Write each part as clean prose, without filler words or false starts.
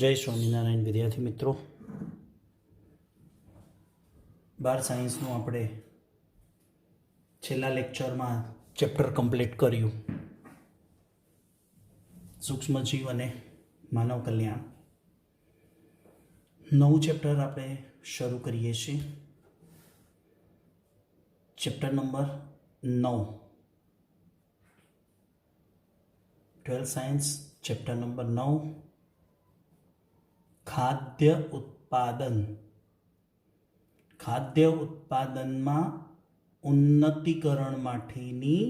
जय स्वामीनारायण विद्यार्थी मित्रों, 12 साइंसનું આપણે છેલ્લા લેક્ચરમાં ચેપ્ટર કમ્પ્લીટ કર્યું, સૂક્ષ્મજીવ અને માનવ કલ્યાણ. નવું ચેપ્ટર આપણે શરૂ કરીએ છીએ. Chapter number 9, 12 science, chapter number 9, ખાદ્ય ઉત્પાદન. ખાદ્ય ઉત્પાદનમાં ઉન્નતીકરણ માટેની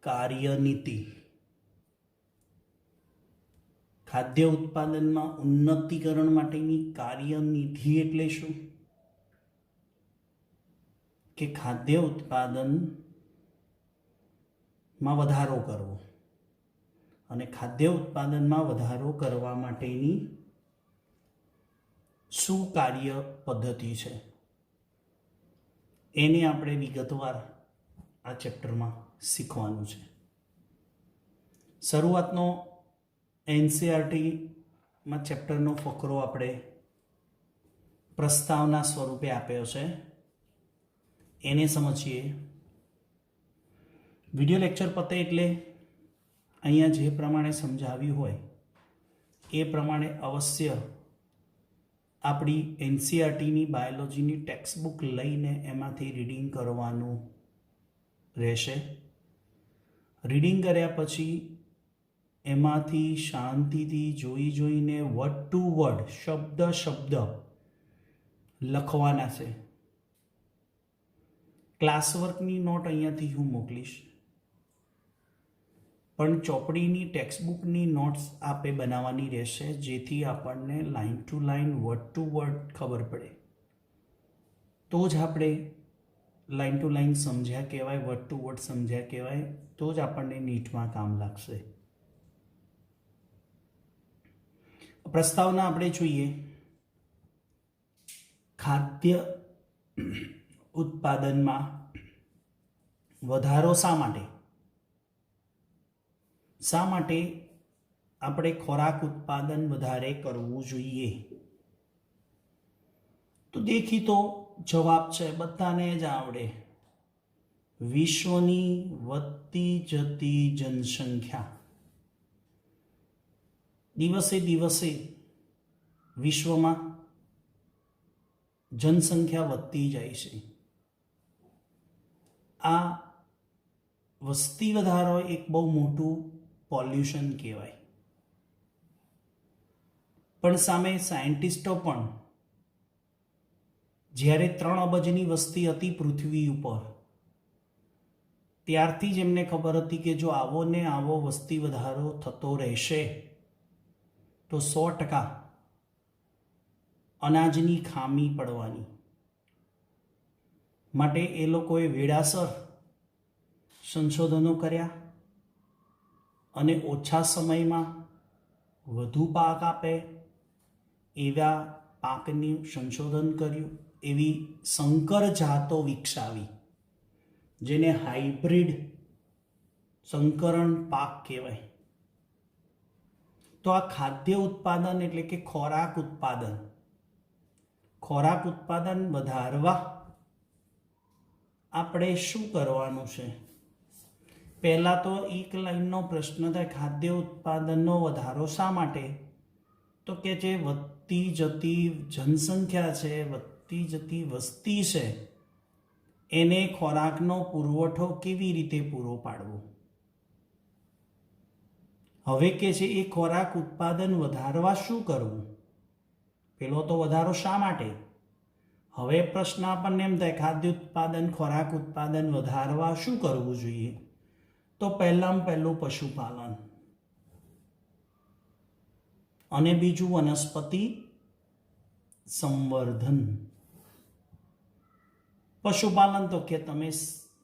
કાર્યનીતિ. ખાદ્ય ઉત્પાદનમાં ઉન્નતીકરણ માટેની કાર્યનીતિ એટલે શું? કે ખાદ્ય ઉત્પાદનમાં વધારો કરવો, અને ખાદ્ય ઉત્પાદનમાં વધારો કરવા માટેની શું કાર્ય પદ્ધતિ છે એને આપણે વિગતવાર આ ચેપ્ટરમાં શીખવાનું છે. શરૂઆતનો એનસીઈઆરટીમાં ચેપ્ટરનો ફકરો આપણે પ્રસ્તાવના સ્વરૂપે આપ્યો છે, એને સમજીએ. વિડીયો લેક્ચર પતે એટલે અહીંયા જે પ્રમાણે સમજાવ્યું હોય એ પ્રમાણે અવશ્ય આપણી એનસીઈઆરટીની બાયોલોજીની ટેક્સ્ટ બુક લઈને એમાંથી રીડિંગ કરવાનું રહેશે. રીડિંગ કર્યા પછી એમાંથી શાંતિથી જોઈને વર્ડ ટુ વર્ડ, શબ્દ લખવાના છે. ક્લાસવર્કની નોટ અહીંયાથી હું મોકલીશ, પણ ચોપડીની ટેક્સ્ટબુકની નોટ્સ આપે બનાવવાની રહેશે, જેથી આપણને line to line, word to word ખબર પડે. તો જ આપણે લાઇન ટુ લાઇન સમજ્યા કહેવાય, વર્ડ ટુ વર્ડ સમજ્યા કહેવાય, તો જ આપણને નીટમાં કામ લાગશે. પ્રસ્તાવના આપણે જોઈએ. ખાદ્ય ઉત્પાદનમાં વધારો શા માટે? શા માટે આપણે ખોરાક ઉત્પાદન વધારે કરવું જોઈએ? તો દેખીતો જવાબ છે, બધાને જ આવડે. વિશ્વની વધતી જતી જનસંખ્યા. દિવસે દિવસે વિશ્વમાં જનસંખ્યા વધતી જાય છે. આ વસ્તી વધારો એક બહુ મોટું પોલ્યુશન કહેવાય. પણ સામે સાયન્ટિસ્ટો પણ જ્યારે 3 અબજની વસ્તી હતી પૃથ્વી ઉપર, ત્યારથી જ એમને ખબર હતી કે જો આવો ને આવો વસ્તી વધારો થતો રહેશે તો 100% અનાજની ખામી પડવાની. માટે એ લોકોએ વેળાસર સંશોધનો કર્યા અને ઓછા સમયમાં વધુ પાક આપે એવા પાકનું સંશોધન કર્યું. એવી સંકર જાતો વિકસાવી, જેને હાઇબ્રિડ સંકરણ પાક કહેવાય. તો આ ખાદ્ય ઉત્પાદન એટલે કે ખોરાક ઉત્પાદન. ખોરાક ઉત્પાદન વધારવા આપણે શું કરવાનું છે? પહેલાં તો એક લાઈનનો પ્રશ્ન થાય, ખાદ્ય ઉત્પાદનનો વધારો શા માટે? તો કે જે વધતી જતી જનસંખ્યા છે, વધતી જતી વસ્તી છે, એને ખોરાકનો પુરવઠો કેવી રીતે પૂરો પાડવો? હવે કે છે એ ખોરાક ઉત્પાદન વધારવા શું કરવું? પેલો તો વધારો શા માટે? હવે પ્રશ્ન આપણને એમ થાય, ખાદ્ય ઉત્પાદન, ખોરાક ઉત્પાદન વધારવા શું કરવું જોઈએ? તો પહેલું પશુપાલન, અને બીજું વનસ્પતિ સંવર્ધન. પશુપાલન તો કે તમે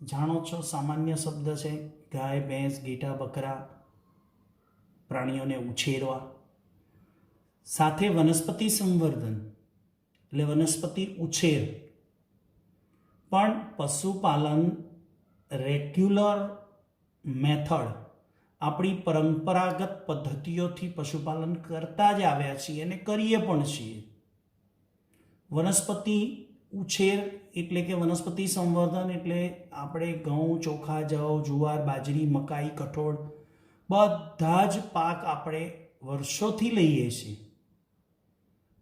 જાણો છો, સામાન્ય શબ્દ છે. ગાય, ભેંસ, ઘેટા, બકરા પ્રાણીઓને ઉછેરવા. સાથે વનસ્પતિ સંવર્ધન એટલે વનસ્પતિ ઉછેર. પણ પશુપાલન રેગ્યુલર મેથડ આપણી પરંપરાગત પદ્ધતિઓથી પશુપાલન કરતા જ આવ્યા છીએ અને કરીએ પણ છીએ. વનસ્પતિ ઉછેર એટલે કે વનસ્પતિ સંવર્ધન એટલે આપણે ઘઉં, ચોખા, જવ, જુવાર, બાજરી, મકાઈ, કઠોળ બધા જ પાક આપણે વર્ષોથી લઈએ છીએ.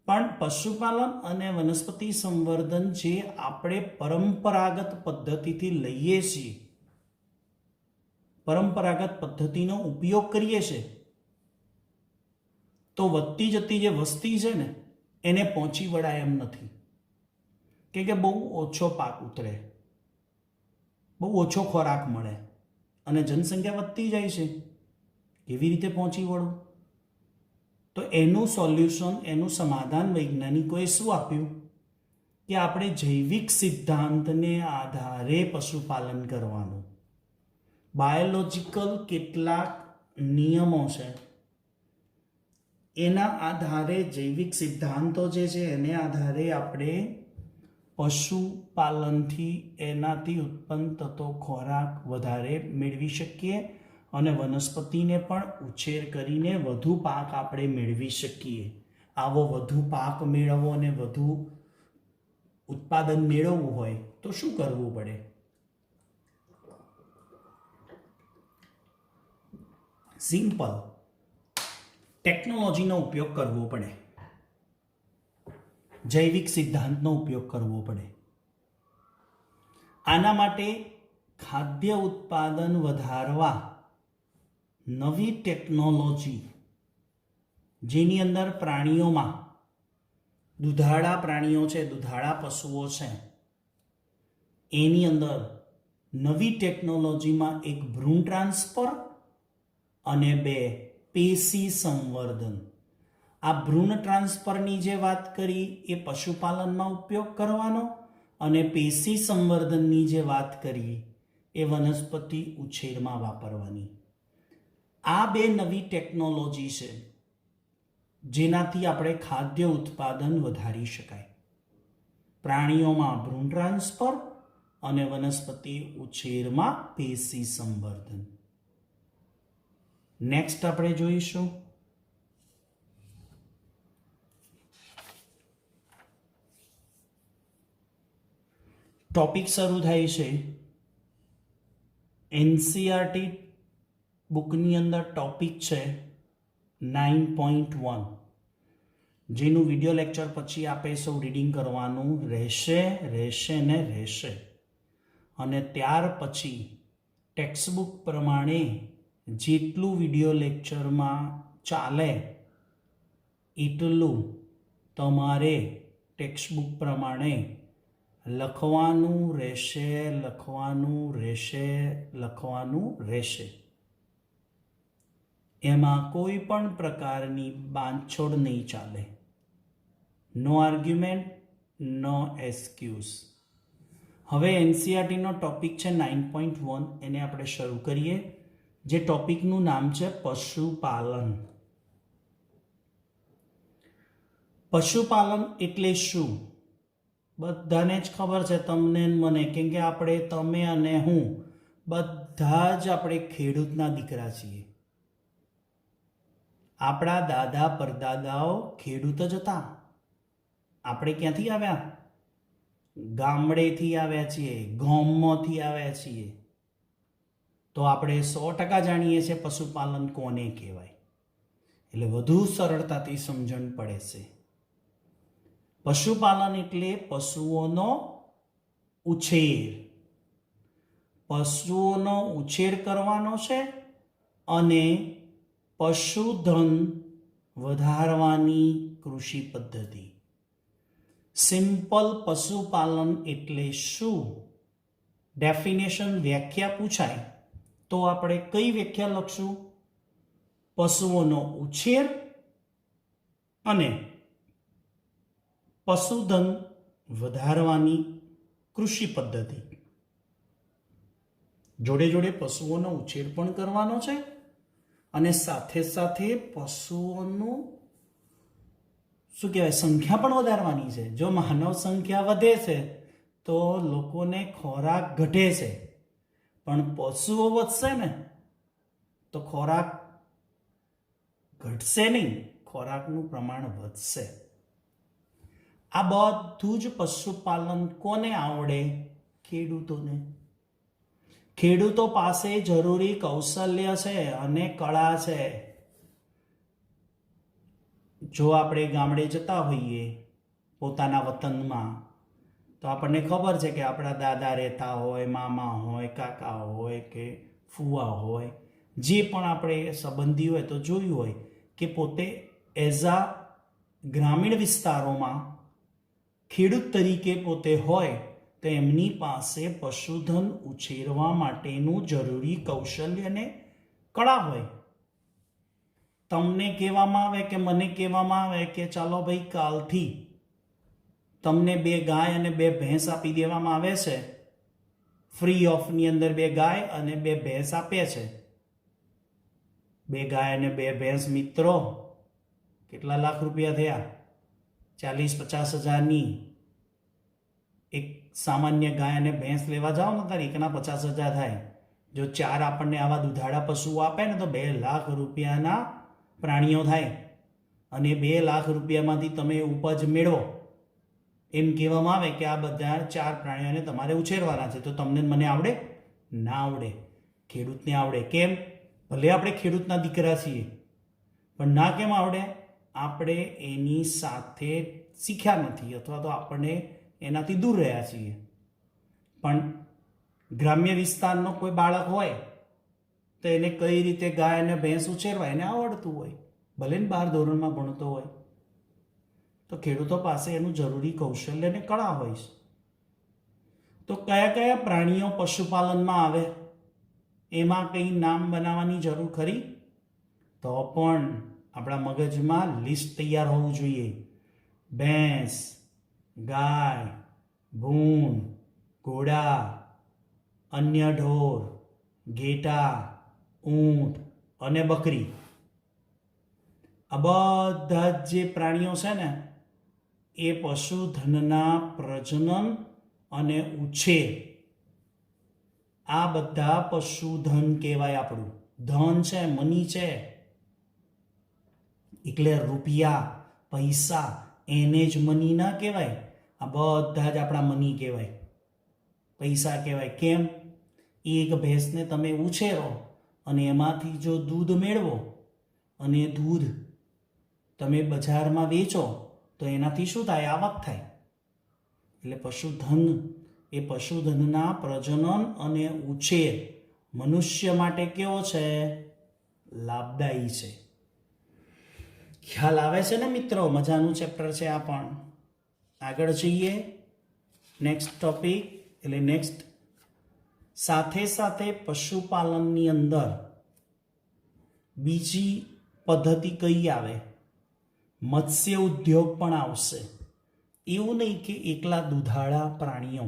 પણ પશુપાલન અને વનસ્પતિ સંવર્ધન જે આપણે પરંપરાગત પદ્ધતિથી લઈએ છીએ, પરંપરાગત પદ્ધતિનો ઉપયોગ કરીએ છીએ, તો વધતી જતી જે વસ્તી છે ને એને પહોંચી વળાય એમ નથી. કે બહુ ઓછો પાક ઉતરે, બહુ ઓછો ખોરાક મળે અને જનસંખ્યા વધતી જાય છે. કેવી રીતે પહોંચી વળવું? તો એનું સોલ્યુશન, એનું સમાધાન વૈજ્ઞાનિકોએ શું આપ્યું કે આપણે જૈવિક સિદ્ધાંતને આધારે પશુપાલન કરવાનું. બાયોલોજિકલ કેટલાક નિયમો છે, એના આધારે જૈવિક સિદ્ધાંતો જે છે એને આધારે આપણે પશુપાલનથી એનાથી ઉત્પન્ન થતો ખોરાક વધારે મેળવી શકીએ અને વનસ્પતિને પણ ઉછેર કરીને વધુ પાક આપણે મેળવી શકીએ. આવો વધુ પાક મેળવવો અને વધુ ઉત્પાદન મેળવવું હોય તો શું કરવું પડે? સિમ્પલ, ટેકનોલોજીનો ઉપયોગ કરવો પડે, જૈવિક સિદ્ધાંતનો ઉપયોગ કરવો પડે. આના માટે ખાદ્ય ઉત્પાદન વધારવા નવી ટેકનોલોજી, જેની અંદર પ્રાણીઓમાં દુધાળા પ્રાણીઓ છે, દુધાળા પશુઓ છે, એની અંદર નવી ટેકનોલોજીમાં એક ભ્રૂણ ટ્રાન્સફર અને 2 પેશી સંવર્ધન. આ ભ્રૂણ ટ્રાન્સફરની જે વાત કરી એ પશુપાલનમાં ઉપયોગ કરવાનો અને પેશી સંવર્ધનની જે વાત કરી એ વનસ્પતિ ઉછેરમાં વાપરવાની. આ 2 નવી ટેકનોલોજી છે જેનાથી આપણે ખાદ્ય ઉત્પાદન વધારી શકાય. પ્રાણીઓમાં ભ્રૂણ ટ્રાન્સફર અને વનસ્પતિ ઉછેરમાં પેશી સંવર્ધન. નેક્સ્ટ આપણે જોઈશું ટોપિક શરૂ થાય છે એનસીઈઆરટી બુકની અંદર ટોપિક છે 9.1, જેનું વિડિયો લેક્ચર પછી આપણે સૌ રીડિંગ કરવાનું રહેશે. અને ત્યાર પછી ટેક્સ્ટબુક પ્રમાણે જેટલું વિડિયો લેક્ચરમાં ચાલે એટલું તમારે ટેક્સ્ટબુક પ્રમાણે લખવાનું રહેશે. એમાં કોઈ પણ પ્રકારની બાંધછોડ નહીં ચાલે. નો આર્ગ્યુમેન્ટ, નો એક્સક્યુઝ. હવે એનસીઈઆરટીનો ટોપિક છે 9.1, એને આપણે શરૂ કરીએ. જે ટોપિકનું નામ છે પશુપાલન. પશુપાલન એટલે શું? બધાને જ ખબર છે, તમને મને, કેમ કે આપણે, તમે અને હું બધા જ આપણે ખેડૂતના દીકરા છીએ. આપણા દાદા પરદાદાઓ ખેડૂત જ હતા. આપણે ક્યાંથી આવ્યા? ગામડેથી આવ્યા છીએ, ગામમાંથી આવ્યા છીએ. તો આપણે 100% જાણીએ છીએ પશુપાલન કોને કહેવાય. એટલે વધુ સરળતાથી સમજણ પડે છે. પશુપાલન એટલે પશુઓનો ઉછેર. પશુઓનો ઉછેર કરવાનો છે અને પશુધન વધારવાની કૃષિ પદ્ધતિ. સિમ્પલ પશુપાલન એટલે શું? ડેફિનેશન, વ્યાખ્યા પૂછાય તો આપણે કઈ વ્યાખ્યા લખશું? પશુઓનો ઉછેર અને પશુધન વધારવાની કૃષિ પદ્ધતિ. જોડે જોડે પશુઓનો ઉછેર પણ કરવાનો છે અને સાથે સાથે પશુઓનું શું કહેવાય, સંખ્યા પણ વધારવાની છે. જો માનવ સંખ્યા વધે છે તો લોકોને ખોરાક ઘટે છે, પણ પશુઓ વધશે ને તો ખોરાક ઘટશે નહીં, ખોરાકનું પ્રમાણ વધશે. આ બધું જ પશુપાલન કોને આવડે? ખેડૂતોને. ખેડૂતો પાસે જરૂરી કૌશલ્ય છે અને કળા છે. જો આપણે ગામડે જતા હોઈએ પોતાના વતનમાં, તો આપણને ખબર છે કે આપણા દાદા રહેતા હોય, મામા હોય, કાકા હોય કે ફુવા હોય, જે પણ આપણે સંબંધી હોય તો જોયું હોય કે પોતે એઝ અ ગ્રામીણ વિસ્તારોમાં ખેડૂત તરીકે પોતે હોય તો એમની પાસે પશુધન ઉછેરવા માટેનું જરૂરી કૌશલ્ય અને કળા હોય. તમને કહેવામાં આવે કે મને કહેવામાં આવે કે ચાલો ભાઈ, કાલથી તમને 2 ગાય અને 2 ભેંસ આપી દેવામાં આવે છે, ફ્રી ઓફની અંદર 2 ગાય અને 2 ભેંસ આપે છે. 2 ગાય અને 2 ભેંસ મિત્રો કેટલા લાખ રૂપિયા થયા? 40-50 હજારની. એક સામાન્ય ગાય અને ભેંસ લેવા જાઓ ને ત્યારે એકના 50,000 થાય. જો 4 આપણને આવા દુધાળા પશુઓ આપે ને તો 2 લાખ રૂપિયાના પ્રાણીઓ થાય. અને 2 લાખ રૂપિયામાંથી તમે ઉપજ મેળવો. એમ કહેવામાં આવે કે આ બધા 4 પ્રાણીઓને તમારે ઉછેરવાના છે. તો તમને મને આવડે? ના આવડે. ખેડૂતને આવડે. કેમ? ભલે આપણે ખેડૂતના દીકરા છીએ, પણ ના કેમ આવડે? આપણે એની સાથે શીખ્યા નથી, અથવા તો આપણને એનાથી દૂર રહ્યા છીએ. પણ ગ્રામ્ય વિસ્તારનો કોઈ બાળક હોય તો એને કઈ રીતે ગાય અને ભેંસ ઉછેરવા એને આવડતું હોય, ભલે ને 12 ધોરણમાં ભણતો હોય. તો ખેડૂતો પાસે એનું જરૂરી કૌશલ્ય અને કળા હોય છે. તો કયા કયા પ્રાણીઓ પશુપાલનમાં આવે? એમાં કંઈ નામ બનાવવાની જરૂર ખરી? તો પણ આપણા મગજમાં લિસ્ટ તૈયાર હોવું જોઈએ. ભેંસ, ગાય, ભૂંડ, ઘોડા, અન્ય ઢોર, ઘેટા, ઊંટ અને બકરી. આ બધા જે પ્રાણીઓ છે ને એ પશુધનના પ્રજનન અને ઉછેર, આ બધા પશુધન કહેવાય. આપણું ધન છે, મની છે, એટલે રૂપિયા, પૈસા, એને જ મની ના કહેવાય. આ બધા જ આપણા મની કહેવાય, પૈસા કહેવાય. કેમ? એક ભેંસને તમે ઉછેરો અને એમાંથી જો દૂધ મેળવો અને દૂધ તમે બજારમાં વેચો તો એનાથી શું થાય? આવક થાય. એટલે પશુધન, એ પશુધનના પ્રજનન અને ઉછેર મનુષ્ય માટે કેવો છે? લાભદાયી છે. ખ્યાલ આવે છે ને મિત્રો? મજાનું ચેપ્ટર છે આ પણ. આગળ જઈએ નેક્સ્ટ ટોપિક, એટલે નેક્સ્ટ. સાથે સાથે પશુપાલનની અંદર બીજી પદ્ધતિ કઈ આવે? મત્સ્ય ઉદ્યોગ પણ આવશે. એવું નહીં કે એકલા દુધાળા પ્રાણીઓ,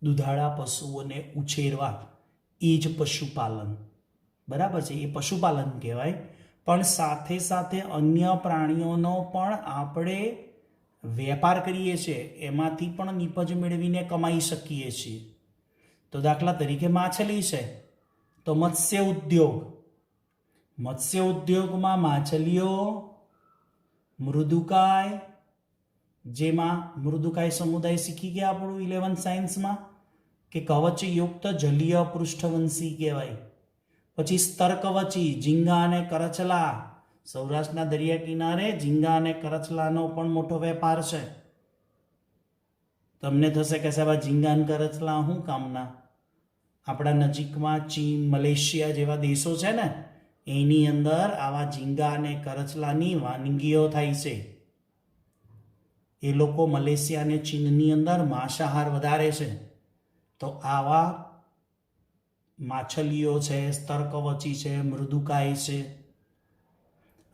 દુધાળા પશુઓને ઉછેરવા એ જ પશુપાલન, બરાબર છે, એ પશુપાલન કહેવાય. પણ સાથે સાથે અન્ય પ્રાણીઓનો પણ આપણે વેપાર કરીએ છીએ, એમાંથી પણ નીપજ મેળવીને કમાઈ શકીએ છીએ. તો દાખલા તરીકે માછલી છે તો મત્સ્ય ઉદ્યોગ. મત્સ્ય ઉદ્યોગમાં માછલીઓ, મૃદુકાય, જેમાં મૃદુકાય સમુદાય શીખી ગયા આપણું 11th સાયન્સમાં, કે કવચયુક્ત જલીય પૃષ્ઠવંશી કહેવાય. પછી સ્તરકવચી, ઝીંગા અને કરચલા. સૌરાષ્ટ્રના દરિયા કિનારે ઝીંગા અને કરચલાનો પણ મોટો વેપાર છે. તમને થશે કે સાહેબ ઝીંગા અને કરચલા શું કામના? આપણા નજીકમાં ચીન, મલેશિયા જેવા દેશો છે ને, એની અંદર આવા ઝીંગા અને કરચલાની વાનગીઓ થાય છે. એ લોકો મલેશિયા અને ચીનની અંદર માંસાહાર વધારે છે. તો આવા માછલીઓ છે, સ્તરકવચી છે, મૃદુકાય છે,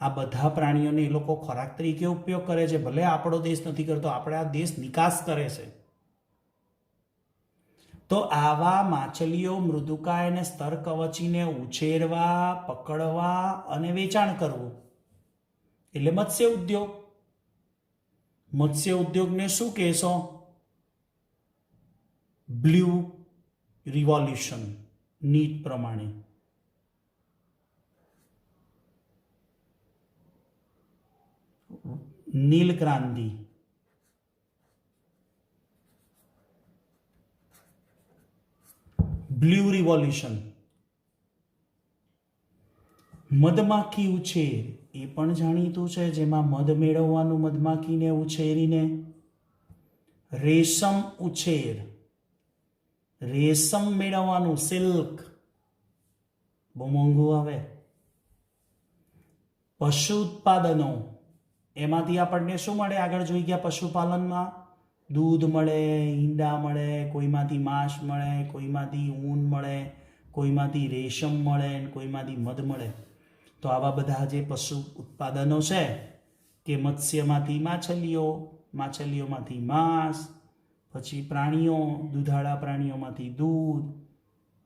આ બધા પ્રાણીઓને એ લોકો ખોરાક તરીકે ઉપયોગ કરે છે. ભલે આપણો દેશ નથી કરતો, આપણે આ દેશ નિકાસ કરે છે. તો આવા માછલીઓ, મૃદુકાય અને સ્તરકવચીને ઉછેરવા, પકડવા અને વેચાણ કરવું એટલે મત્સ્ય ઉદ્યોગ. મત્સ્ય ઉદ્યોગને શું કહેશો? બ્લુ રિવોલ્યુશન, નીટ પ્રમાણે. નીલ ક્રાંતિ, બ્લુ રિવોલ્યુશન, મધમાખી ઉછેર એ પણ જાણીતું છે, જેમાં મધ મેળવવાનું મધમાખીને ઉછેરીને. રેશમ ઉછેર, રેશમ મેળવવાનું, સિલ્ક, બહુ મોંઘું આવે. પશુ ઉત્પાદનો, એમાંથી આપણને શું મળે? આગળ જોઈ ગયા પશુપાલનમાં દૂધ મળે, ઈંડા મળે, કોઈમાંથી માંસ મળે, કોઈમાંથી ઊન મળે, કોઈમાંથી રેશમ મળે, કોઈમાંથી મધ મળે. તો આવા બધા જે પશુ ઉત્પાદનો છે કે મત્સ્યમાંથી માછલીઓ, માછલીઓમાંથી માંસ, પછી પ્રાણીઓ, દૂધાળા પ્રાણીઓમાંથી દૂધ,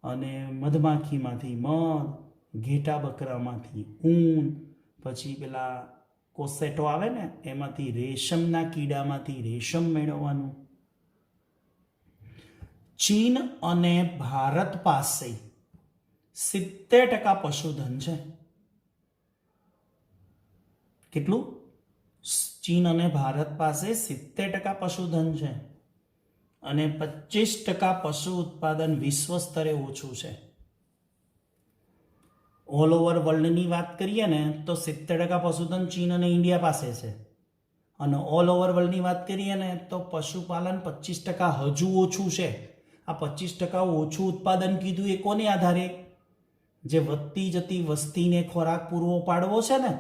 અને મધમાખીમાંથી મધ, ઘેટા બકરામાંથી ઊન, પછી પેલા કોસેટો આવે ને એમાંથી રેશમના કીડામાંથી રેશમ મેળવવાનું. ચીન અને ભારત પાસે 70% પશુધન છે. કેટલું? ચીન અને ભારત પાસે 70% પશુધન છે અને 25% પશુ ઉત્પાદન વિશ્વ સ્તરે ઓછું છે. ઓલ ઓવર વર્લ્ડની વાત કરીએ ને તો 70% પશુધન ચીન અને ઇન્ડિયા પાસે છે, અને ઓલ ઓવર વર્લ્ડની વાત કરીએ ને તો પશુપાલન 25% હજુ ઓછું છે. આ 25% ઓછું ઉત્પાદન કીધું એ કોને આધારે? જે વધતી જતી વસ્તીને ખોરાક પૂરો પાડવો છે ને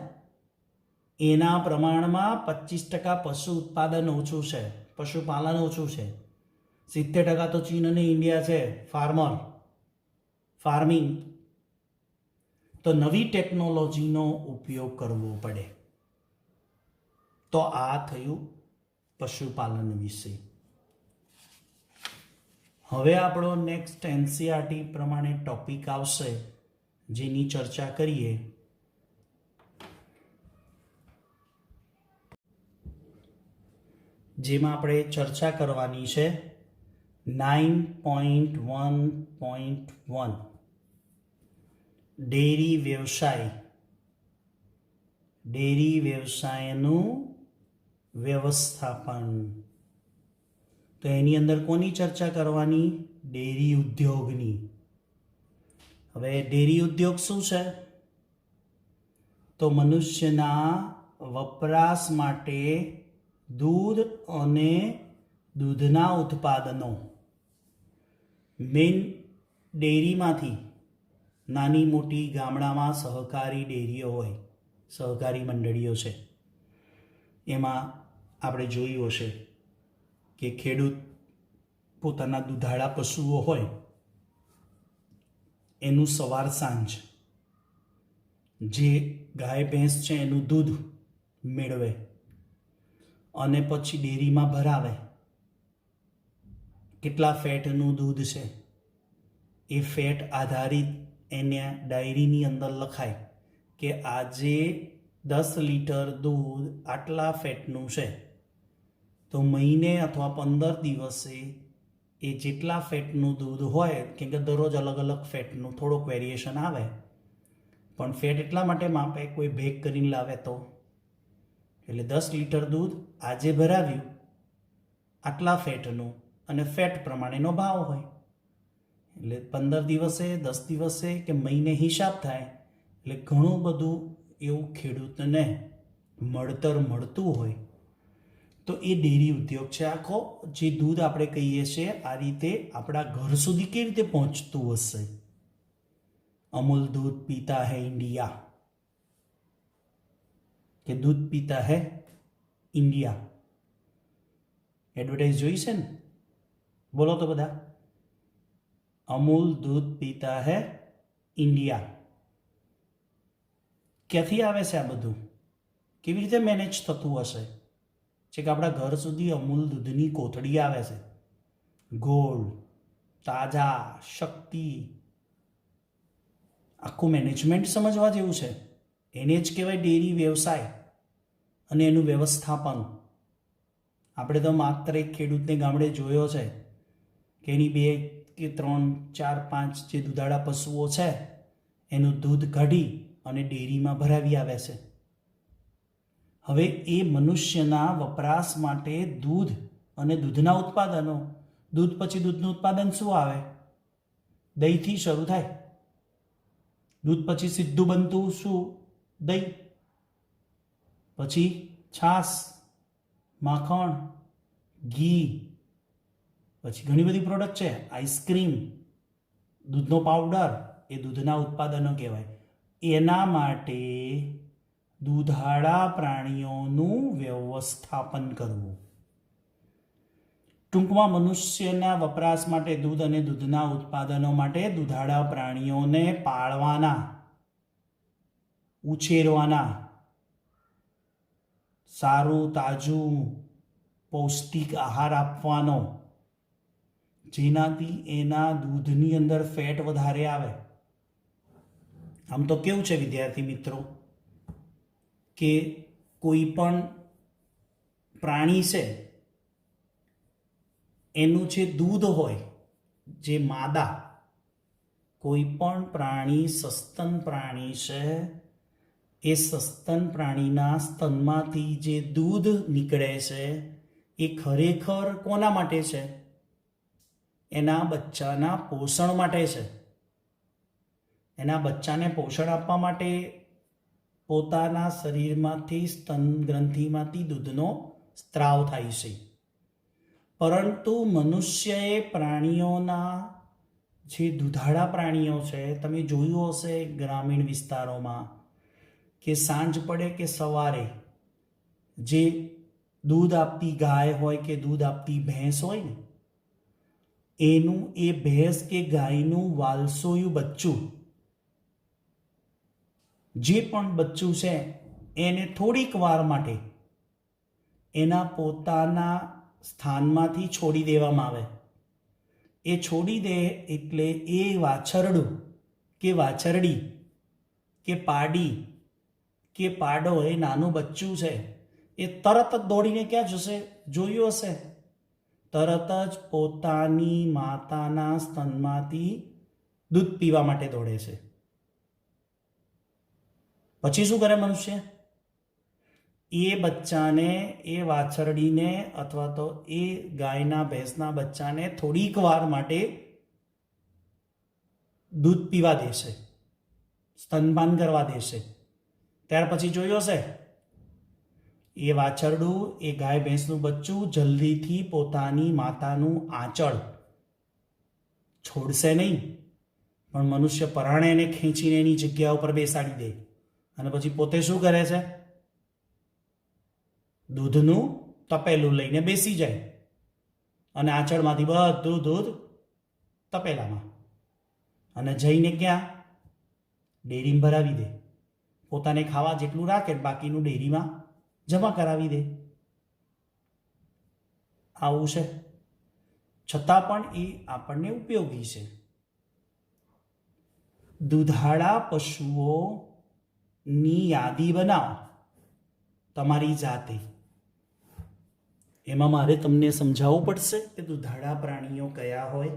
એના પ્રમાણમાં 25% પશુ ઉત્પાદન ઓછું છે, પશુપાલન ઓછું છે. 70% તો ચીન અને ઇન્ડિયા છે ફાર્મિંગ. તો નવી ટેકનોલોજીનો ઉપયોગ કરવો પડે. તો આ થયું પશુપાલન વિશે. હવે આપણો નેક્સ્ટ એનસીઆરટી પ્રમાણે ટોપિક આવશે જેની ચર્ચા કરીએ. જેમાં આપણે ચર્ચા કરવાની છે 9.1.1 ડેરી વ્યવસાય, ડેરી વ્યવસાયનું વ્યવસ્થાપન. તો એની અંદર કોની ચર્ચા કરવાની? ડેરી ઉદ્યોગની. હવે ડેરી ઉદ્યોગ શું છે? તો મનુષ્યના વપરાશ માટે દૂધ અને દૂધના ઉત્પાદનો મેઇન ડેરીમાંથી, નાની મોટી ગામડામાં સહકારી ડેરીઓ હોય, સહકારી મંડળીઓ છે, એમાં આપણે જોયું હશે કે ખેડૂત પોતાના દૂધાળા પશુઓ હોય એનું સવાર સાંજ જે ગાય ભેંસ છે એનું દૂધ મેળવે અને પછી ડેરીમાં ભરાવે. કેટલા ફેટનું દૂધ છે એ ફેટ આધારિત એને ડાયરીની અંદર લખાય કે આજે 10 લીટર દૂધ આટલા ફેટનું છે. તો મહિને અથવા 15 દિવસે એ જેટલા ફેટનું દૂધ હોય, કેમ કે દરરોજ અલગ અલગ ફેટનું થોડોક વેરિએશન આવે, પણ ફેટ એટલા માટે માપે કોઈ ભેગ કરીને લાવે તો. એટલે 10 લીટર દૂધ આજે ભરાવ્યું આટલા ફેટનું, અને ફેટ પ્રમાણેનો ભાવ હોય. એટલે 15 દિવસે, 10 દિવસે કે મહિને હિસાબ થાય. એટલે ઘણું બધું એવું ખેડૂતને મળતર મળતું હોય. તો એ ડેરી ઉદ્યોગ છે આખો. જે દૂધ આપણે કહીએ છીએ આ રીતે આપણા ઘર સુધી કેવી રીતે પહોંચતું હશે? અમૂલ દૂધ પીતા હૈ ઇન્ડિયા, કે દૂધ પીતા હૈ ઇન્ડિયા, એડવર્ટાઇઝ જોઈ છે ને? બોલો તો બધા. અમૂલ દૂધ પીતા હૈ ઇન્ડિયા. ક્યાંથી આવે છે આ બધું? કેવી રીતે મેનેજ થતું હશે? છે કે આપણા ઘર સુધી અમૂલ દૂધની કોથળી આવે છે, ગોલ્ડ, તાજા, શક્તિ. આખું મેનેજમેન્ટ સમજવા જેવું છે. એને જ કહેવાય ડેરી વ્યવસાય અને એનું વ્યવસ્થાપન. આપણે તો માત્ર એક ખેડૂતને ગામડે જોયો છે કે એની 2 કે 3, 4, 5 જે દૂધાળા પશુઓ છે એનું દૂધ કાઢી અને ડેરીમાં ભરાવી આવે છે. હવે એ મનુષ્યના વપરાશ માટે દૂધ અને દૂધના ઉત્પાદનો, દૂધ પછી દૂધનું ઉત્પાદન શું આવે? દહીંથી શરૂ થાય. દૂધ પછી સીધું બનતું શું? દહીં. પછી છાશ, માખણ, ઘી, પછી ઘણી બધી પ્રોડક્ટ છે, આઈસ્ક્રીમ, દૂધનો પાવડર, એ દૂધના ઉત્પાદનો કહેવાય. એના માટે દૂધાળા પ્રાણીઓનું વ્યવસ્થાપન કરવું. ટૂંકમાં મનુષ્યના વપરાશ માટે દૂધ અને દૂધના ઉત્પાદનો માટે દૂધાળા પ્રાણીઓને પાળવાના, ઉછેરવાના, સારું તાજું પૌષ્ટિક આહાર આપવાનો, જેનાથી એના દૂધની અંદર ફેટ વધારે આવે. આમ તો કેવું છે વિદ્યાર્થી મિત્રો કે કોઈ પણ પ્રાણી છે એનું જે દૂધ હોય, જે માદા, કોઈ પણ પ્રાણી સસ્તન પ્રાણી છે, એ સસ્તન પ્રાણીના સ્તનમાંથી જે દૂધ નીકળે છે એ ખરેખર કોના માટે છે? એના બચ્ચાના પોષણ માટે છે. એના બચ્ચાને પોષણ આપવા માટે પોતાના શરીરમાંથી, સ્તન ગ્રંથિમાંથી દૂધનો સ્ત્રાવ થાય છે. પરંતુ મનુષ્યએ પ્રાણીઓના જે દૂધાળા પ્રાણીઓ છે, તમે જોયું હશે ગ્રામીણ વિસ્તારોમાં કે સાંજ પડે કે સવારે જે દૂધ આપતી ગાય હોય કે દૂધ આપતી ભેંસ હોય ને, એનું એ ભેંસ કે ગાયનું વાલસોયું બચ્ચું, જે પણ બચ્ચું છે એને થોડીક વાર માટે એના પોતાના સ્થાનમાંથી છોડી દેવામાં આવે. એ છોડી દે એટલે એ વાછરડું કે વાછરડી કે પાડી કે પાડો, એ નાનું બચ્ચું છે, એ તરત જ દોડીને ક્યાં જશે? જોયું હશે, તરત જ પોતાની માતાના સ્તનમાંથી દૂધ પીવા માટે દોડે છે. પછી શું કરે મનુષ્ય? એ બચ્ચાને, એ વાછરડીને અથવા તો એ ગાયના ભેંસના બચ્ચાને થોડીક વાર માટે દૂધ પીવા દેશે, સ્તનપાન કરવા દેશે. ત્યાર પછી જોયું હશે એ વાછરડું, એ ગાય ભેંસનું બચ્ચું જલ્દીથી પોતાની માતાનું આંચળ છોડશે નહીં, પણ મનુષ્ય પરાણે એને ખેંચીને એની જગ્યા ઉપર બેસાડી દે અને પછી પોતે શું કરે છે? દૂધનું તપેલું લઈને બેસી જાય અને આંચળમાંથી બધું દૂધ તપેલામાં, અને જઈને ક્યાં? ડેરીમાં ભરાવી દે. પોતાને ખાવા જેટલું રાખે, બાકીનું ડેરીમાં જમા કરાવી દે. આવું છે. છતાં પણ એ આપણને ઉપયોગી છે. દૂધાળા પશુઓની યાદી બનાવો તમારી જાતે. એમાં મારે તમને સમજાવવું પડશે કે દૂધાળા પ્રાણીઓ કયા હોય.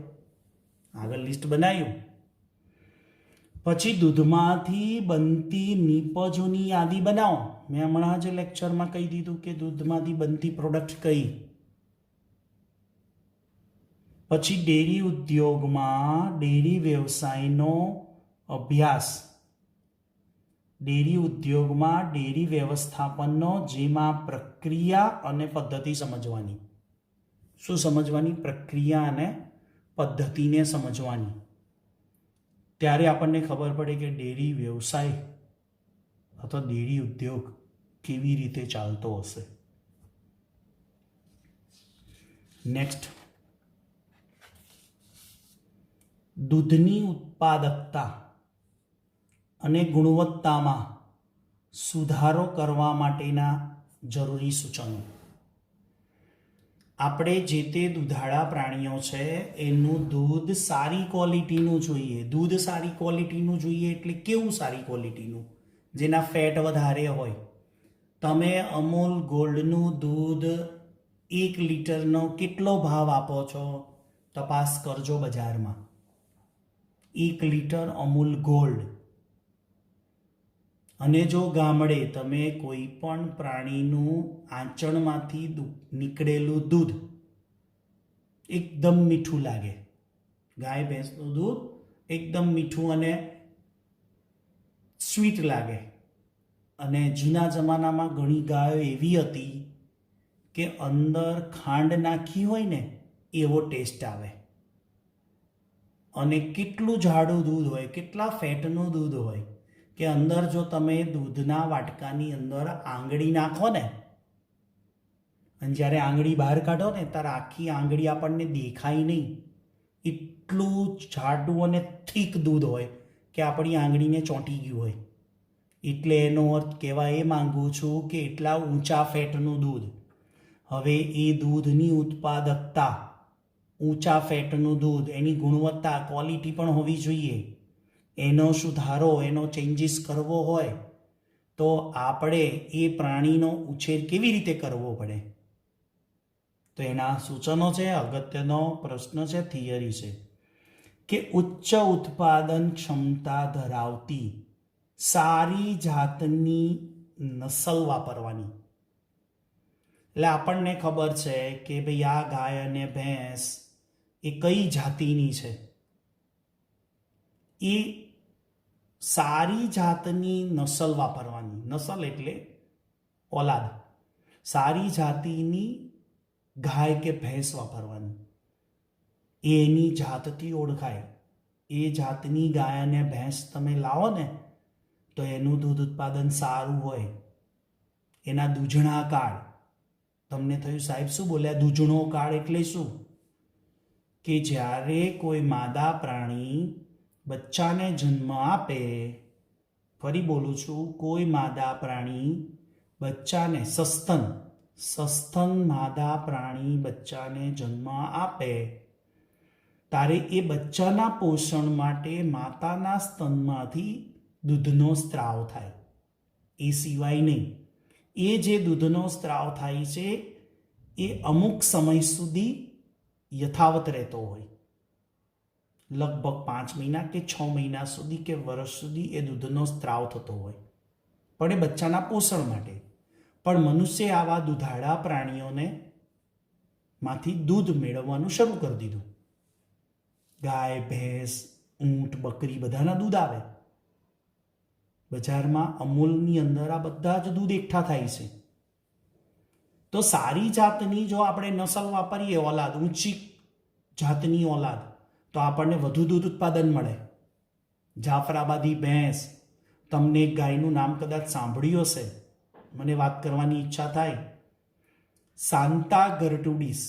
આગળ લિસ્ટ બનાવ્યું. પછી દૂધમાંથી બનતી નિપજોની યાદી બનાવો. મેં હમણાં જ લેક્ચરમાં કહી દીધું કે દૂધમાંથી બનતી પ્રોડક્ટ કઈ. પછી ડેરી ઉદ્યોગમાં ડેરી વ્યવસાયનો અભ્યાસ, ડેરી ઉદ્યોગમાં ડેરી વ્યવસ્થાપનનો, જેમાં પ્રક્રિયા અને પદ્ધતિ સમજવાની. શું સમજવાની? પ્રક્રિયા અને પદ્ધતિને સમજવાની. ત્યારે આપણને ખબર પડે કે ડેરી વ્યવસાય અથવા ડેરી ઉદ્યોગ કેવી રીતે ચાલતો હશે. નેક્સ્ટ, દૂધની ઉત્પાદકતા અને ગુણવત્તામાં સુધારો કરવા માટેના જરૂરી સૂચનો. આપણે જે તે દૂધાળા પ્રાણીઓ છે એનું દૂધ સારી ક્વોલિટીનું જોઈએ. દૂધ સારી ક્વોલિટીનું જોઈએ એટલે કેવું સારી ક્વોલિટીનું? જેના ફેટ વધારે હોય. તમે અમૂલ ગોલ્ડનું દૂધ 1 લીટરનો કેટલો ભાવ આપો છો? તપાસ કરજો બજારમાં. 1 લીટર અમૂલ ગોલ્ડ અને જો ગામડે તમે કોઈ પણ પ્રાણીનું આંચણમાંથી નીકળેલું દૂધ એકદમ મીઠું લાગે, ગાય ભેંસનું દૂધ એકદમ મીઠું અને સ્વીટ લાગે, અને જૂના જમાનામાં ઘણી ગાયો એવી હતી કે અંદર ખાંડ નાખી હોય ને એવો ટેસ્ટ આવે, અને કેટલું જાડું દૂધ હોય, કેટલા ફેટનું દૂધ હોય કે અંદર જો તમે દૂધના વાટકાની અંદર આંગળી નાખો ને, અને જ્યારે આંગળી બહાર કાઢો ને ત્યારે આખી આંગળી આપણને દેખાય નહીં, એટલું જાડું અને થીક દૂધ હોય કે આપણી આંગળીને ચોંટી ગયું હોય. એટલે એનો અર્થ કહેવા એ માંગુ છું કે એટલા ઊંચા ફેટનું દૂધ. હવે એ દૂધની ઉત્પાદકતા, ઊંચા ફેટનું દૂધ, એની ગુણવત્તા, ક્વોલિટી પણ હોવી જોઈએ. એનો સુધારો, એનો ચેન્જીસ કરવો હોય તો આપણે એ પ્રાણીનો ઉછેર કેવી રીતે કરવો પડે, તો એના સૂચનો છે. અગત્યનો પ્રશ્ન છે, થિયરી છે કે ઉચ્ચ ઉત્પાદન ક્ષમતા ધરાવતી સારી જાતની નસલ વાપરવાની. એટલે આપણને ખબર છે કે ભાઈ આ ગાય અને ભેંસ એ કઈ જાતિની છે, એ સારી જાતની નસલ વાપરવાની. નસલ એટલે ઓલાદ. સારી જાતિની ગાય કે ભેંસ વાપરવાની. એની જાતથી ઓળખાય. એ જાતની ગાય અને ભેંસ તમે લાવો ને તો એનું દૂધ ઉત્પાદન સારું હોય. એના દૂધણા કાળ. તમને થયું સાહેબ શું બોલ્યા? દૂધણો કાળ એટલે શું? કે જ્યારે કોઈ માદા પ્રાણી બચ્ચાને જન્મ આપે, ફરી બોલું છું, કોઈ માદા પ્રાણી બચ્ચાને, સસ્તન માદા પ્રાણી બચ્ચાને જન્મ આપે ત્યારે એ બચ્ચાના પોષણ માટે માતાના સ્તનમાંથી દૂધનો સ્ત્રાવ થાય. એ સિવાય નહીં. એ જે દૂધનો સ્ત્રાવ થાય છે એ અમુક સમય સુધી યથાવત રહેતો હોય, લગભગ 5 મહિના કે 6 મહિના સુધી કે વર્ષ સુધી એ દૂધનો સ્ત્રાવ થતો હોય, પણ એ બચ્ચાના પોષણ માટે. પણ મનુષ્ય આવા દૂધાળા પ્રાણીઓને માંથી દૂધ મેળવવાનું શરૂ કરી દીધું. ગાય, ભેંસ, ઊંટ, બકરી બધાના દૂધ આવે બજારમાં. અમૂલની અંદર આ બધા જ દૂધ એકઠા થાય છે. તો સારી જાતની જો આપણે નસલ વાપરીએ, ઓલાદ, ઊંચી જાતની ઓલાદ, તો આપણને વધુ દૂધ ઉત્પાદન મળે. જાફરાબાદી ભેંસ, તમને એક ગાયનું નામ કદાચ સાંભળ્યું હશે, મને વાત કરવાની ઈચ્છા થાય. સાન્તા ગર્ટુડિસ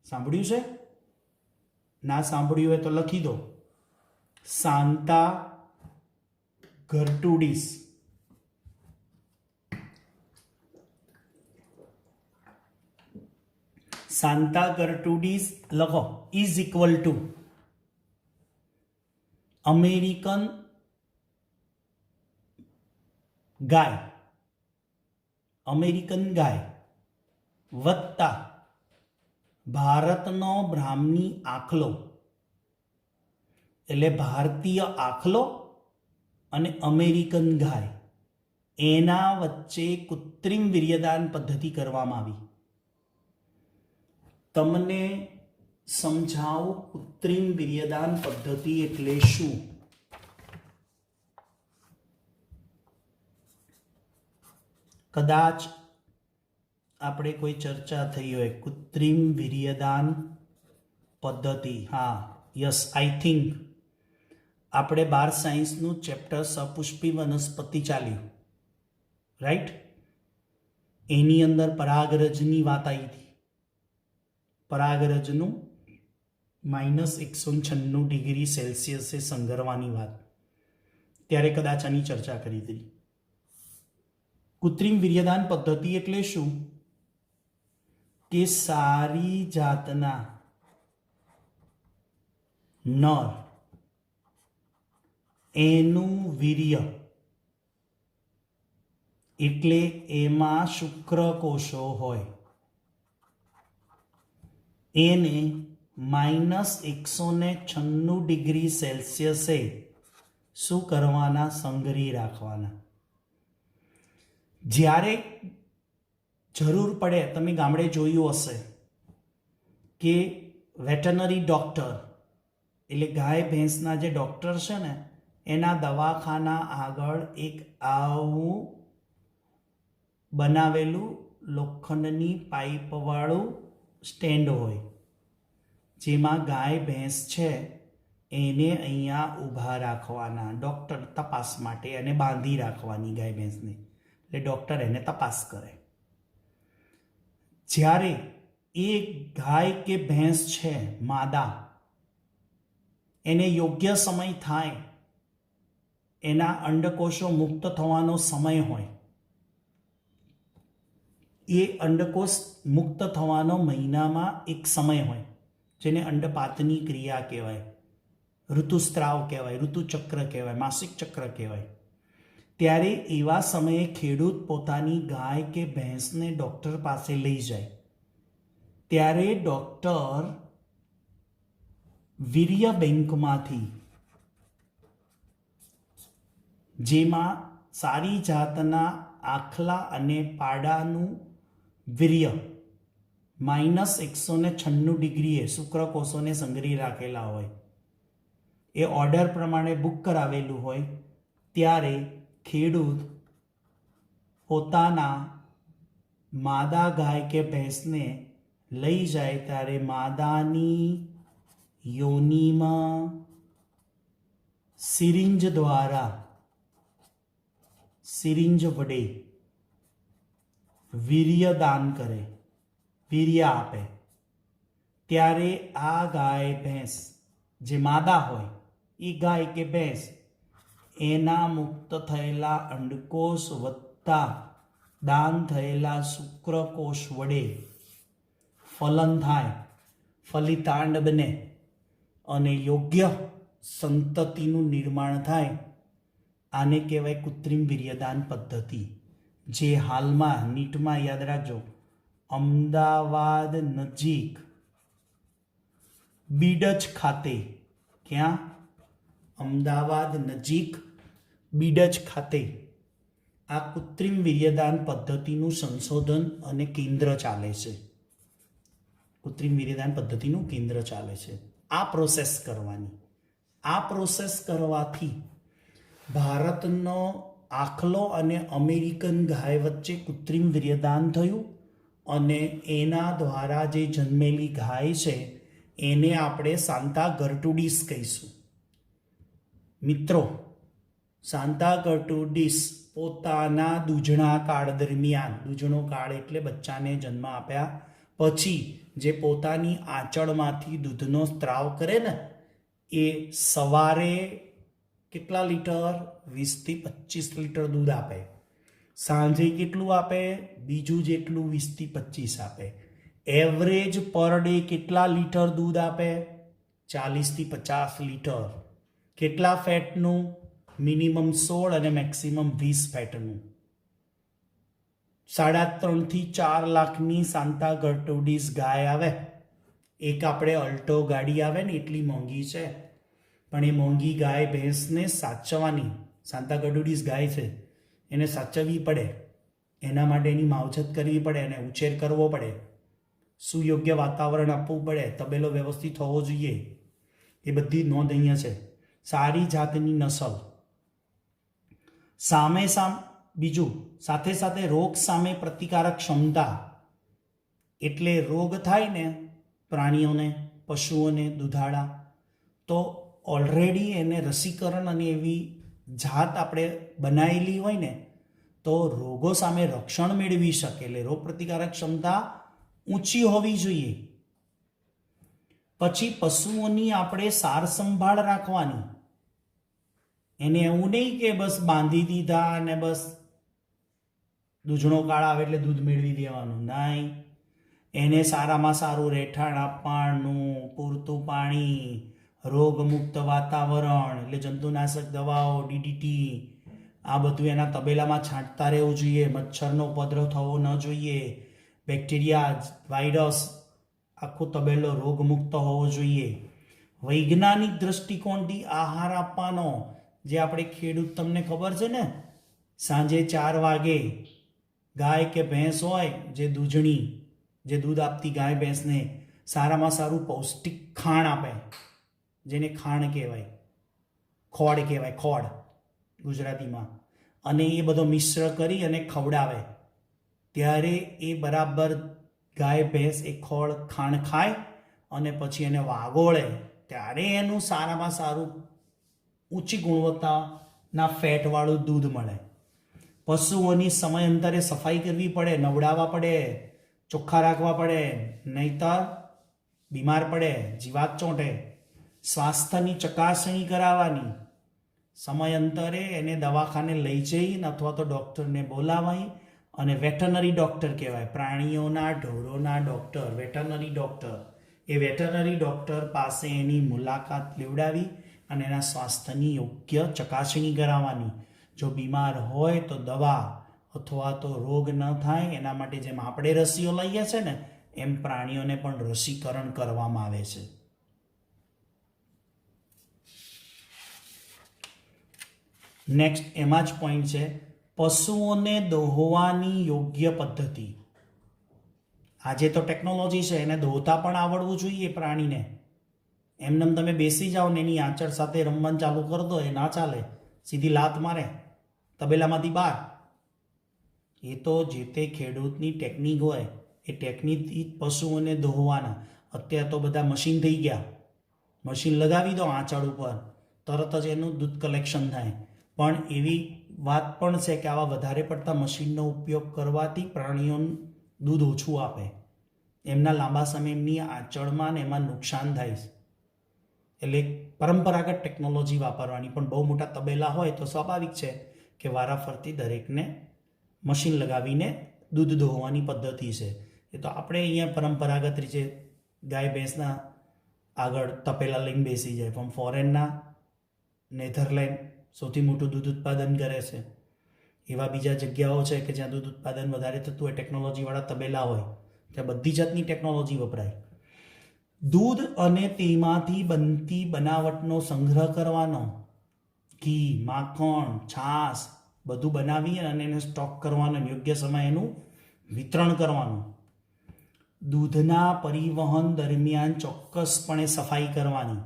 સાંભળ્યું છે? ના સાંભળ્યું હોય તો લખી દો, સાન્તા ગર્ટુડિસ. સાન્તા ગર્ટુડિસ લખો, ઇઝ ઇક્વલ ટુ અમેરિકન ગાય, અમેરિકન ગાય વત્તા ભારતનો બ્રાહ્મણી આખલો, એટલે ભારતીય આખલો અને અમેરિકન ગાય, એના વચ્ચે કૃત્રિમ વીર્યદાન પદ્ધતિ કરવામાં આવી. તમને સમજાવું કૃત્રિમ વીર્યદાન પદ્ધતિ એટલે શું. કદાચ આપણે કોઈ ચર્ચા થઈ હોય કૃત્રિમ વીર્યદાન પદ્ધતિ. હા, યસ, આઈ થિંક આપણે 12 સાયન્સનું ચેપ્ટર સપુષ્પી વનસ્પતિ ચાલ્યું, રાઈટ? એની અંદર પરાગરજની વાત આવી હતી. પરાગરજનું -196 ડિગ્રી સેલ્સિયસે સંઘરવાની વાત, ત્યારે કદાચ આની ચર્ચા કરી હતી. કૃત્રિમ વીર્યદાન પદ્ધતિ એટલે શું? કે સારી જાતના નર, એનું વીર્ય એટલે એમાં શુક્રકોષો હોય, એને -196 ડિગ્રી સેલ્સિયસે શું કરવાના? સંગ્રહી રાખવાના. જ્યારે જરૂર પડે, તમે ગામડે જોયું હશે કે વેટરનરી ડૉક્ટર એટલે ગાય ભેંસના જે ડૉક્ટર છે ને એના દવાખાના આગળ એક આવું બનાવેલું લોખંડની પાઇપવાળું સ્ટેન્ડ હોય, જેમાં ગાય ભેંસ છે એને અહીંયા ઊભા રાખવાના ડૉક્ટર તપાસ માટે, અને બાંધી રાખવાની ગાય ભેંસને, એટલે ડૉક્ટર એને તપાસ કરે. જ્યારે એ ગાય કે ભેંસ છે માદા, એને યોગ્ય સમય થાય, એના અંડકોષો મુક્ત થવાનો સમય હોય, એ અંડકોષ મુક્ત થવાનો મહિનામાં એક સમય હોય જેને અંડપાતની ક્રિયા કહેવાય, ઋતુસ્ત્રાવ કહેવાય, ઋતુચક્ર કહેવાય, માસિક ચક્ર કહેવાય. ત્યારે એવા સમયે ખેડૂત પોતાની ગાય કે ભેંસને ડૉક્ટર પાસે લઈ જાય. ત્યારે ડૉક્ટર વીર્ય બેંકમાંથી, જેમાં સારી જાતના આખલા અને પાડાનું વીર્ય -196 શુક્રકોષોને સંગ્રહી રાખેલા હોય, એ ઓર્ડર પ્રમાણે બુક કરાવેલું હોય, ત્યારે ખેડૂત પોતાના માદા ગાય કે ભેંસને લઈ જાય. ત્યારે માદાની યોનિમાં સિરિંજ વડે વીર્ય દાન કરે, વીર્ય આપે. ત્યારે આ ગાય ભેંસ જે માદા હોય, એ ગાય કે ભેંસ એના મુક્ત થયેલા અંડકોષ વત્તા દાન થયેલા શુક્રકોષ વડે ફલન થાય, ફલિતાંડ બને અને યોગ્ય સંતતિનું નિર્માણ થાય. આને કહેવાય કૃત્રિમ વીર્યદાન પદ્ધતિ, જે હાલમાં નીટમાં યાદ રાખજો, અમદાવાદ નજીક બીડજ ખાતે, ક્યાં? અમદાવાદ નજીક બીડજ ખાતે આ કૃત્રિમ વીર્યદાન પદ્ધતિનું સંશોધન અને કેન્દ્ર ચાલે છે. કૃત્રિમ વીર્યદાન પદ્ધતિનું કેન્દ્ર ચાલે છે. આ પ્રોસેસ કરવાની, આ પ્રોસેસ કરવાથી ભારતનો આખલો અને અમેરિકન ગાય વચ્ચે કૃત્રિમ વીર્યદાન થયું, અને એના દ્વારા જે જન્મેલી ગાય છે એને આપણે સાન્તા ગર્ટુડીસ કહીશું. મિત્રો, સાન્તા ગર્ટુડીસ પોતાના દૂધણા કાળ દરમિયાન, દૂધણો કાળ એટલે બચ્ચાને જન્મ આપ્યા પછી જે પોતાની આંચળમાંથી દૂધનો સ્ત્રાવ કરે ને, એ સવારે કેટલા લીટર? 20 થી 25 લીટર દૂધ આપે. સાંજે કેટલું આપે? બીજું જેટલું, 20 થી 25 આપે. એવરેજ પર ડે કેટલા લીટર દૂધ આપે? 40 થી 50 લીટર. કેટલા ફેટનું? મિનિમમ 16 અને મેક્સિમમ 20 ફેટનું. 3.5 થી 4 લાખની સાન્તા ગર્ટુડીસ ગાય આવે. એક આપણે અલ્ટો ગાડી આવે ને એટલી મોંઘી છે, પણ એ મોંઘી ગાય ભેંસને સાચવવાની, સાન્તા ગર્ટુડીસ ગાય છે એને સાચવવી પડે, એના માટે એની માવજત કરવી પડે, એને ઉછેર કરવો પડે, સુયોગ્ય વાતાવરણ આપવું પડે, તબેલો વ્યવસ્થિત હોવો જોઈએ. એ બધી નોંધ અહીંયા છે. સારી જાતની નસલ, બીજું સાથે સાથે રોગ સામે પ્રતિકારક ક્ષમતા, એટલે રોગ થાય ને પ્રાણીઓને, પશુઓને, દુધાળા, તો ઓલરેડી એને રસીકરણ અને એવી જાત આપણે બનાવેલી હોય ને, તો રોગો સામે રક્ષણ મેળવી શકે. એટલે રોગ પ્રતિકારક ક્ષમતા ઊંચી હોવી જોઈએ. પછી પશુઓની આપણે સાર સંભાળ રાખવાની. એને એવું નહીં કે બસ બાંધી દીધા અને બસ દૂધણો કાળ આવે એટલે દૂધ મેળવી દેવાનું, નહીં. એને સારામાં સારું રહેઠાણ આપવાનું, પૂરતું પાણી, રોગમુક્ત વાતાવરણ, એટલે જંતુનાશક દવાઓ, ડીડીટી, આ બધું એના તબેલામાં છાંટતા રહેવું જોઈએ. મચ્છરનો ઉપદ્રવ થવો ન જોઈએ. બેક્ટેરિયા, વાયરસ, આખો તબેલો રોગમુક્ત હોવો જોઈએ. વૈજ્ઞાનિક દ્રષ્ટિકોણથી આહાર આપવાનો, જે આપણે ખેડૂત, તમને ખબર છે ને, સાંજે 4 વાગે ગાય કે ભેંસ હોય જે દૂધણી, જે દૂધ આપતી ગાય ભેંસને સારામાં સારું પૌષ્ટિક ખાણ આપે, જેને ખાણ કહેવાય, ખોડ કહેવાય, ખોડ ગુજરાતીમાં, અને એ બધો મિશ્ર કરી અને ખવડાવે, ત્યારે એ બરાબર ગાય ભેંસ એ ખોળ ખાણ ખાય અને પછી એને વાગોળે, ત્યારે એનું સારામાં સારું ઊંચી ગુણવત્તાના ફેટવાળું દૂધ મળે. પશુઓની સમયાંતરે સફાઈ કરવી પડે, નવડાવવા પડે, ચોખ્ખા રાખવા પડે, નહીતર બીમાર પડે, જીવાત ચોંટે. સ્વાસ્થ્યની ચકાસણી કરાવવાની, સમયાંતરે એને દવાખાને લઈ જઈને અથવા તો ડૉક્ટરને બોલાવાય, અને વેટરનરી ડૉક્ટર કહેવાય, પ્રાણીઓના ઢોરોના ડૉક્ટર, વેટરનરી ડૉક્ટર. એ વેટરનરી ડૉક્ટર પાસે એની મુલાકાત લેવડાવી અને એના સ્વાસ્થ્યની યોગ્ય ચકાસણી કરાવવાની. જો બીમાર હોય તો દવા, અથવા તો રોગ ન થાય એના માટે જેમ આપણે રસીઓ લઈએ છે ને, એમ પ્રાણીઓને પણ રસીકરણ કરવામાં આવે છે. નેક્સ્ટ એમાં જ પોઈન્ટ છે પશુઓને દોહવાની યોગ્ય પદ્ધતિ. આજે તો ટેકનોલોજી છે, એને દોહતા પણ આવડવું જોઈએ પ્રાણીને. એમનેમ તમે બેસી જાઓ ને એની આંચળ સાથે રમવાનું ચાલુ કરી દો, એ ના ચાલે, સીધી લાત મારે તબેલામાંથી બહાર. એ તો જે તે ખેડૂતની ટેકનિક હોય, એ ટેકનિકથી પશુઓને દોહવાના. અત્યારે તો બધા મશીન થઈ ગયા, મશીન લગાવી દો આંચળ ઉપર, તરત જ એનું દૂધ કલેક્શન થાય. પણ એવી વાત પણ છે કે આવા વધારે પડતા મશીનનો ઉપયોગ કરવાથી પ્રાણીઓનું દૂધ ઓછું આપે, એમના લાંબા સમય એમની આંચળમાં ને એમાં નુકસાન થાય છે. એટલે પરંપરાગત ટેકનોલોજી વાપરવાની. પણ બહુ મોટા તબેલા હોય તો સ્વાભાવિક છે કે વારાફરતી દરેકને મશીન લગાવીને દૂધ દોહવાની પદ્ધતિ છે. એ તો આપણે અહીંયા પરંપરાગત રીતે ગાય ભેંસના આગળ તપેલા લઈને બેસી જાય. પણ ફોરેનના નેધરલેન્ડ સૌથી મોટું દૂધ ઉત્પાદન કરે છે. એવા બીજા જગ્યાઓ છે કે જ્યાં દૂધ ઉત્પાદન વધારે થતું હોય, ટેકનોલોજીવાળા તબેલા હોય, ત્યાં બધી જાતની ટેકનોલોજી વપરાય. દૂધ અને તેમાંથી બનતી બનાવટનો સંગ્રહ કરવાનો, ઘી, માખણ, છાશ બધું બનાવી અને એને સ્ટોક કરવાનું, યોગ્ય સમયે એનું વિતરણ કરવાનું. દૂધના પરિવહન દરમિયાન ચોક્કસપણે સફાઈ કરવાની.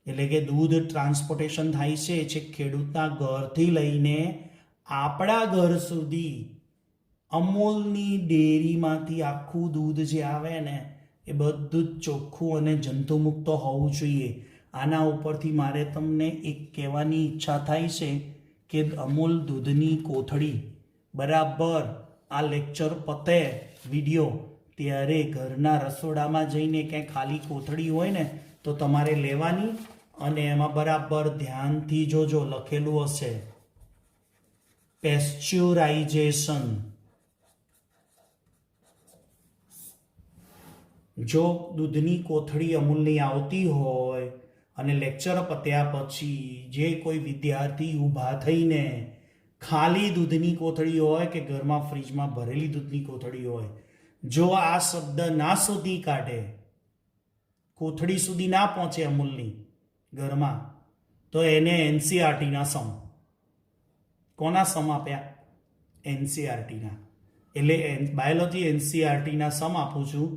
એટલે કે દૂધ ટ્રાન્સપોર્ટેશન થાય છે જે ખેડૂતના ઘરથી લઈને આપણા ઘર સુધી અમૂલની ડેરીમાંથી આખું દૂધ જે આવે ને એ બધું જ ચોખ્ખું અને જંતુમુક્ત હોવું જોઈએ. આના ઉપરથી મારે તમને એક કહેવાની ઈચ્છા થાય છે કે અમૂલ દૂધની કોથળી બરાબર આ લેક્ચર પતે વિડીયો ત્યારે ઘરના રસોડામાં જઈને ક્યાંય ખાલી કોથળી હોય ને તો તમારે લેવાની, અને એમાં બરાબર ધ્યાનથી જોજો, લખેલું હશે પેસ્ચ્યુરાઇઝેશન. જો દૂધની કોથળી અમૂલની આવતી હોય અને લેક્ચર પત્યા પછી જે કોઈ વિદ્યાર્થી ઊભા થઈને ખાલી દૂધની કોથળી હોય કે ઘરમાં ફ્રીજમાં ભરેલી દૂધની કોથળી હોય, જો આ શબ્દ ના શોધી કાઢે, કોથળી સુધી ના પહોંચે અમૂલની ઘરમાં, તો એને એનસીઆરટીના સમ. કોના સમ આપ્યા? એનસીઆરટીના. એટલે બાયોલોજી એનસીઆરટીના સમ આપું છું.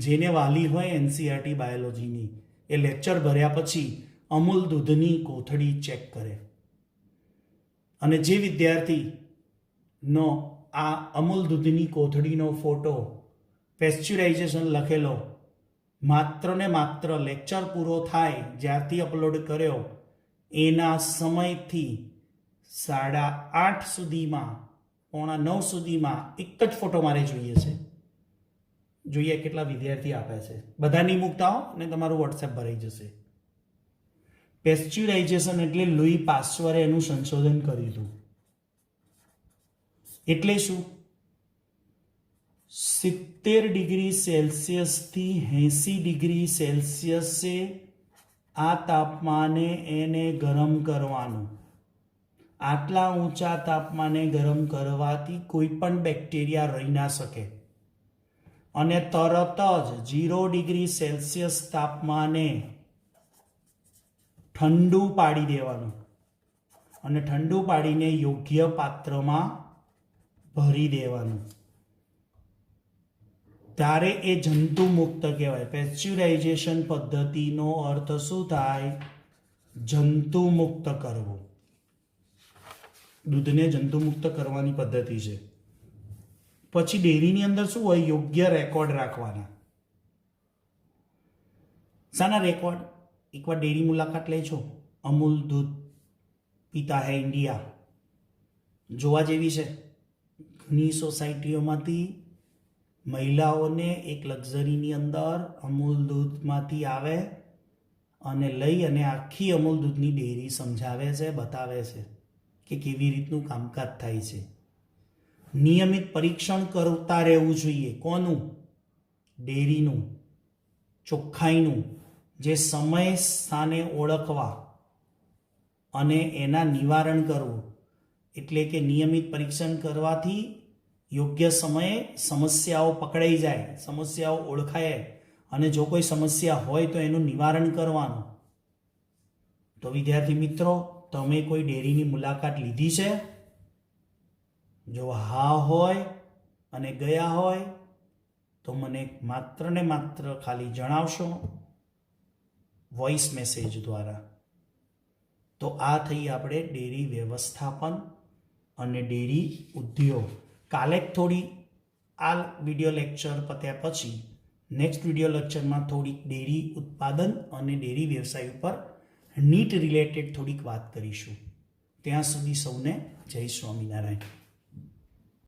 જેને વાલી હોય એનસીઆરટી બાયોલોજીની, એ લેક્ચર ભર્યા પછી અમૂલ દૂધની કોથળી ચેક કરે. અને જે વિદ્યાર્થીનો આ અમૂલ દૂધની કોથળીનો ફોટો પેસ્ચ્યુરાઇઝેશન લખેલો માત્ર ને માત્ર લેક્ચર પૂરો થાય જ્યારથી અપલોડ કર્યો એના સમયથી 8:30 સુધીમાં, 8:45 સુધીમાં એક જ ફોટો મારે જોઈએ છે. જોઈએ કેટલા વિદ્યાર્થી આપે છે. બધા નહીં મૂકતા હો, ને તમારું વોટ્સએપ ભરાઈ જશે. પેસ્ચ્યુરાઇઝેશન એટલે લુઈ પાસ્ચરે એનું સંશોધન કર્યું હતું. એટલે શું? 70 ડિગ્રી સેલ્સિયસથી 80 ડિગ્રી સેલ્સિયસે આ તાપમાને એને ગરમ કરવાનું. આટલા ઊંચા તાપમાને ગરમ કરવાથી કોઈ પણ બેક્ટેરિયા રહી ના શકે, અને તરત જ 0 ડિગ્રી સેલ્સિયસ તાપમાને ઠંડુ પાડી દેવાનું, અને ઠંડુ પાડીને યોગ્ય પાત્રમાં ભરી દેવાનું, ત્યારે એ જંતુ મુક્ત કહેવાય. પેસ્ચ્યુરાઇઝેશન પદ્ધતિનો અર્થ શું થાય? જંતુ મુક્ત કરવું. દૂધને જંતુ મુક્ત કરવાની પદ્ધતિ છે. પછી ડેરીની અંદર શું હોય? યોગ્ય રેકોર્ડ રાખવાના. શાના રેકોર્ડ? એકવાર ડેરી મુલાકાત લેજો. અમૂલ દૂધ પીતા હૈ ઇન્ડિયા જોવા જેવી છે. ઘણી સોસાયટીઓમાંથી મહિલાઓને એક લક્ઝરીની અંદર અમૂલ દૂધમાંથી આવે અને લઈ અને આખી અમૂલ દૂધની ડેરી સમજાવે છે, બતાવે છે કે કેવી રીતનું કામકાજ થાય છે. નિયમિત પરીક્ષણ કરતા રહેવું જોઈએ. કોનું? ડેરીનું, ચોખ્ખાઈનું. જે સમય સ્થાને ઓળખવા અને એના નિવારણ કરવું. એટલે કે નિયમિત પરીક્ષણ કરવાથી યોગ્ય સમયે સમસ્યાઓ પકડાઈ જાય, સમસ્યાઓ ઓળખાય અને જો કોઈ સમસ્યા હોય તો એનું નિવારણ કરવાનું. તો વિદ્યાર્થી મિત્રો, તમે કોઈ ડેરીની મુલાકાત લીધી છે? જો હા હોય અને ગયા હોય તો મને માત્ર ને માત્ર ખાલી જણાવશો વોઇસ મેસેજ દ્વારા. તો આ થઈ આપણે ડેરી વ્યવસ્થાપન અને ડેરી ઉદ્યોગ. કાલે થોડી આ વિડીયો લેક્ચર પત્યા પછી નેક્સ્ટ વિડીયો લેક્ચરમાં થોડીક ડેરી ઉત્પાદન અને ડેરી વ્યવસાય ઉપર નીટ રિલેટેડ થોડીક વાત કરીશું. ત્યાં સુધી સૌને જય સ્વામિનારાયણ.